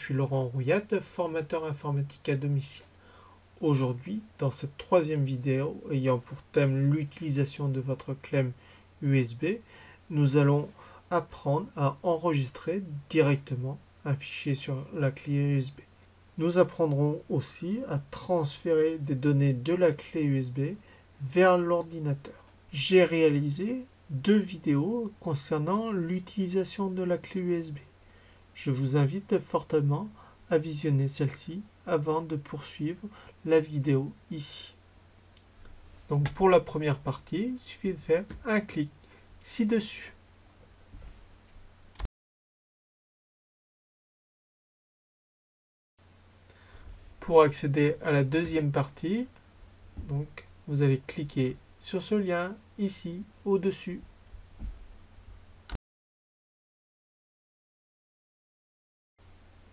suis Laurent Rouillade, formateur informatique à domicile. Aujourd'hui, dans cette troisième vidéo ayant pour thème l'utilisation de votre clé USB, nous allons apprendre à enregistrer directement un fichier sur la clé USB. Nous apprendrons aussi à transférer des données de la clé USB vers l'ordinateur. J'ai réalisé 2 vidéos concernant l'utilisation de la clé USB. Je vous invite fortement à visionner celle-ci avant de poursuivre la vidéo ici. Donc pour la première partie, il suffit de faire un clic ci-dessus. Pour accéder à la deuxième partie, donc vous allez cliquer sur ce lien ici au-dessus.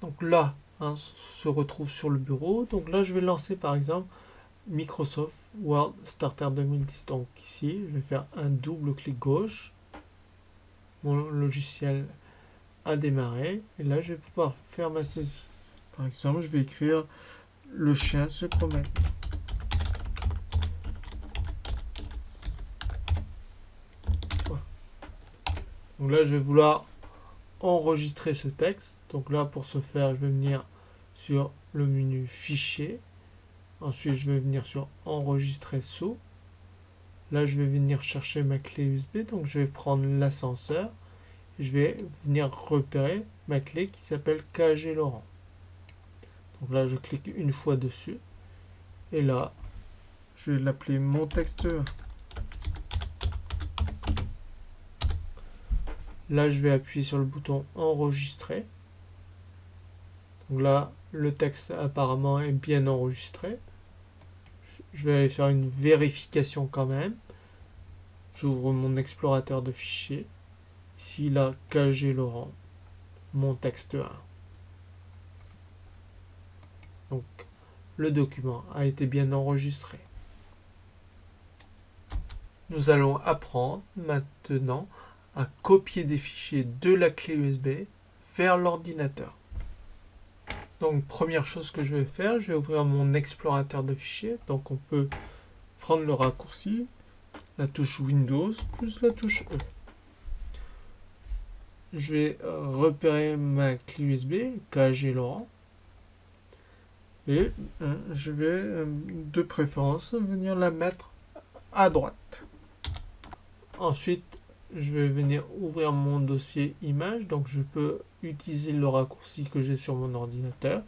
Donc là, se retrouve sur le bureau. Donc là, je vais lancer par exemple Microsoft Word Starter 2010. Donc ici, je vais faire un double clic gauche. Mon logiciel a démarré. Et là, je vais pouvoir faire ma saisie. Par exemple, je vais écrire le chien se promène. Voilà. Donc là, je vais vouloir enregistrer ce texte. Donc là, pour ce faire, je vais venir sur le menu fichier. Ensuite, je vais venir sur enregistrer sous. Là, je vais venir chercher ma clé USB. Donc, je vais prendre l'ascenseur. Je vais venir repérer ma clé qui s'appelle KG Laurent. Donc là, je clique une fois dessus. Et là, je vais l'appeler mon texte 1. Là, je vais appuyer sur le bouton enregistrer. Donc là, le texte apparemment est bien enregistré. Je vais aller faire une vérification quand même. J'ouvre mon explorateur de fichiers. Ici, là, KG Laurent, mon texte 1. Donc, le document a été bien enregistré. Nous allons apprendre maintenant à copier des fichiers de la clé USB vers l'ordinateur. Donc, première chose que je vais faire, je vais ouvrir mon explorateur de fichiers. Donc, on peut prendre le raccourci, la touche Windows plus la touche E. Je vais repérer ma clé USB, KG Laurent. Et je vais, de préférence, venir la mettre à droite. Ensuite, je vais venir ouvrir mon dossier image. Donc, je peux utiliser le raccourci que j'ai sur mon ordinateur.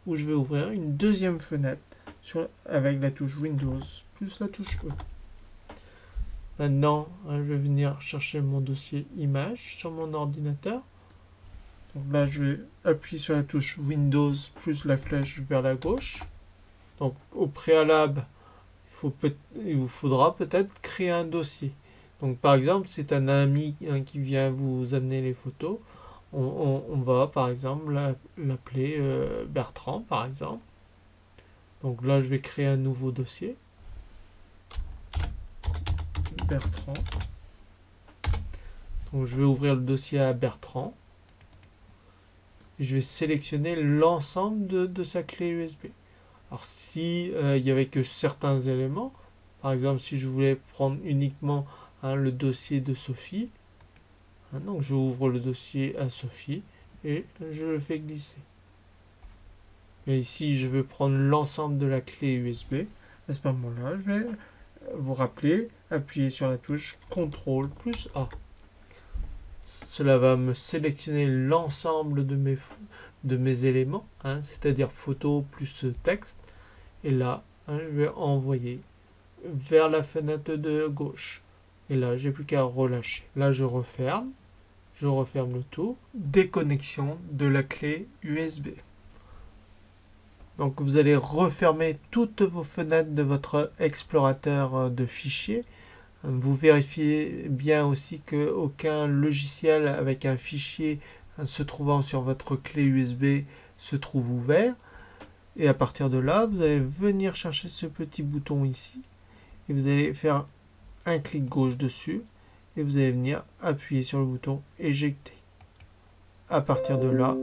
Ou je vais ouvrir une deuxième fenêtre avec la touche Windows plus la touche E. Maintenant, je vais venir chercher mon dossier image sur mon ordinateur. Donc là, je vais appuyer sur la touche Windows plus la flèche vers la gauche. Donc au préalable, il vous faudra peut-être créer un dossier. Donc par exemple, c'est un ami qui vient vous amener les photos. On va par exemple l'appeler Bertrand par exemple. Donc là, je vais créer un nouveau dossier. Bertrand. Donc je vais ouvrir le dossier à Bertrand. Et je vais sélectionner l'ensemble de sa clé USB. Alors si il n'y avait que certains éléments, par exemple si je voulais prendre uniquement le dossier de Sophie, donc j'ouvre le dossier à Sophie et je le fais glisser. Mais ici je veux prendre l'ensemble de la clé USB. À ce moment-là, je vais vous rappeler, appuyer sur la touche CTRL plus A. Cela va me sélectionner l'ensemble de mes éléments, c'est-à-dire photo plus texte. Et là, je vais envoyer vers la fenêtre de gauche. Et là, j'ai plus qu'à relâcher. Là, je referme le tout. Déconnexion de la clé USB. Donc, vous allez refermer toutes vos fenêtres de votre explorateur de fichiers. Vous vérifiez bien aussi qu'aucun logiciel avec un fichier se trouvant sur votre clé USB se trouve ouvert. Et à partir de là, vous allez venir chercher ce petit bouton ici. Et vous allez faire un clic gauche dessus. Et vous allez venir appuyer sur le bouton éjecter. À partir de là,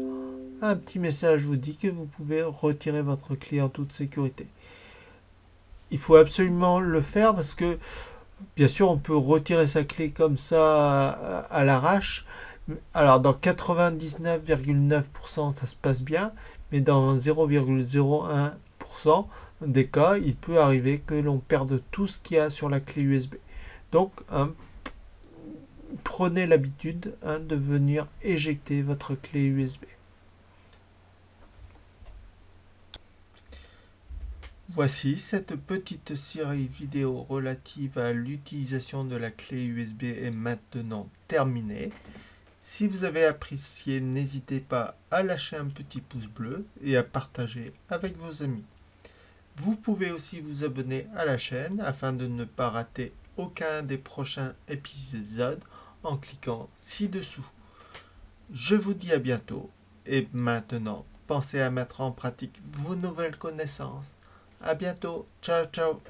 un petit message vous dit que vous pouvez retirer votre clé en toute sécurité. Il faut absolument le faire parce que, bien sûr, on peut retirer sa clé comme ça à l'arrache. Alors, dans 99,9%, ça se passe bien, mais dans 0,01% des cas, il peut arriver que l'on perde tout ce qu'il y a sur la clé USB. Donc, prenez l'habitude de venir éjecter votre clé USB. Voici cette petite série vidéo relative à l'utilisation de la clé USB est maintenant terminée. Si vous avez apprécié, n'hésitez pas à lâcher un petit pouce bleu et à partager avec vos amis. Vous pouvez aussi vous abonner à la chaîne afin de ne pas rater aucun des prochains épisodes en cliquant ci-dessous. Je vous dis à bientôt et maintenant, pensez à mettre en pratique vos nouvelles connaissances. À bientôt. Ciao, ciao.